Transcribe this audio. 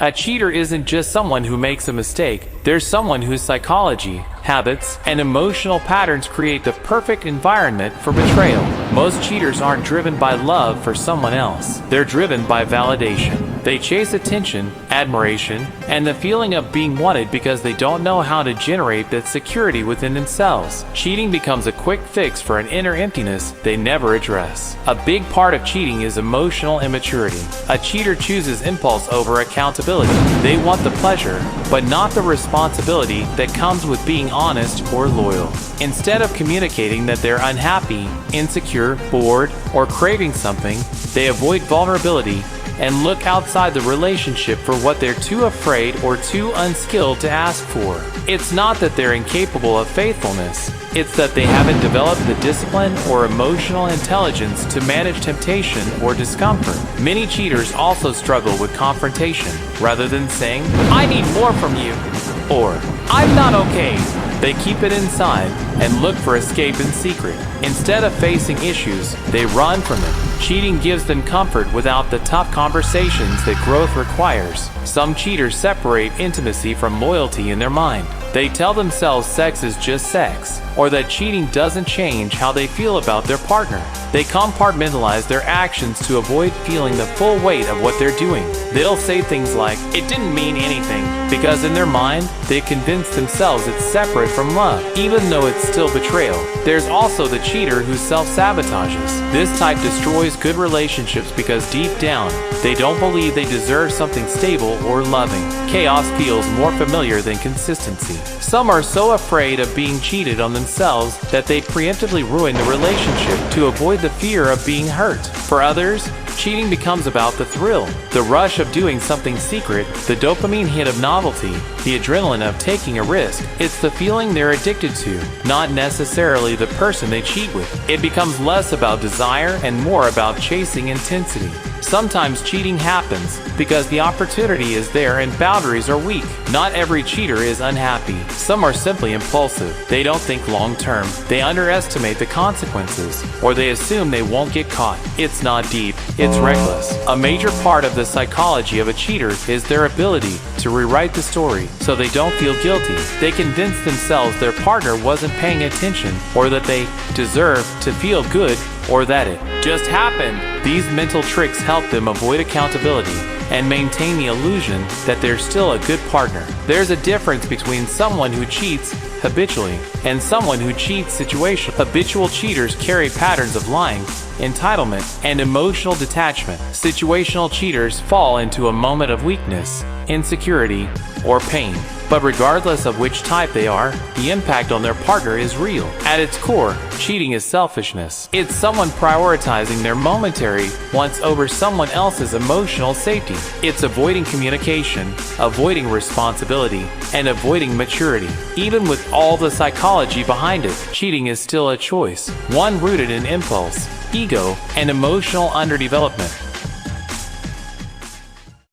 A cheater isn't just someone who makes a mistake, there's someone whose psychology, habits, and emotional patterns create the perfect environment for betrayal. Most cheaters aren't driven by love for someone else. They're driven by validation. They chase attention, admiration, and the feeling of being wanted because they don't know how to generate that security within themselves. Cheating becomes a quick fix for an inner emptiness they never address. A big part of cheating is emotional immaturity. A cheater chooses impulse over accountability. They want the pleasure, but not the responsibility that comes with being honest or loyal. Instead of communicating that they're unhappy, insecure, bored, or craving something, they avoid vulnerability and look outside the relationship for what they're too afraid or too unskilled to ask for. It's not that they're incapable of faithfulness, it's that they haven't developed the discipline or emotional intelligence to manage temptation or discomfort. Many cheaters also struggle with confrontation. Rather than saying, "I need more from you," or "I'm not okay," they keep it inside and look for escape in secret. Instead of facing issues, they run from them. Cheating gives them comfort without the tough conversations that growth requires. Some cheaters separate intimacy from loyalty in their mind. They tell themselves sex is just sex, or that cheating doesn't change how they feel about their partner. They compartmentalize their actions to avoid feeling the full weight of what they're doing. They'll say things like, "It didn't mean anything," because in their mind, they convince themselves it's separate from love, even though it's still betrayal. There's also the cheater who self-sabotages. This type destroys good relationships because deep down, they don't believe they deserve something stable or loving. Chaos feels more familiar than consistency. Some are so afraid of being cheated on themselves that they preemptively ruin the relationship to avoid the fear of being hurt. For others, cheating becomes about the thrill, the rush of doing something secret, the dopamine hit of novelty, the adrenaline of taking a risk. It's the feeling they're addicted to, not necessarily the person they cheat with. It becomes less about desire and more about chasing intensity. Sometimes cheating happens because the opportunity is there and boundaries are weak. Not every cheater is unhappy. Some are simply impulsive. They don't think long term. They underestimate the consequences, or they assume they won't get caught. It's not deep, it's reckless. A major part of the psychology of a cheater is their ability to rewrite the story so they don't feel guilty. They convince themselves their partner wasn't paying attention, or that they deserve to feel good, or that it just happened. These mental tricks help them avoid accountability and maintain the illusion that they're still a good partner. There's a difference between someone who cheats habitually and someone who cheats situationally. Habitual cheaters carry patterns of lying, entitlement, and emotional detachment. Situational cheaters fall into a moment of weakness, insecurity, or pain. But regardless of which type they are, the impact on their partner is real. At its core, cheating is selfishness. It's someone prioritizing their momentary wants over someone else's emotional safety. It's avoiding communication, avoiding responsibility, and avoiding maturity. Even with all the psychology behind it, cheating is still a choice, one rooted in impulse, ego, and emotional underdevelopment.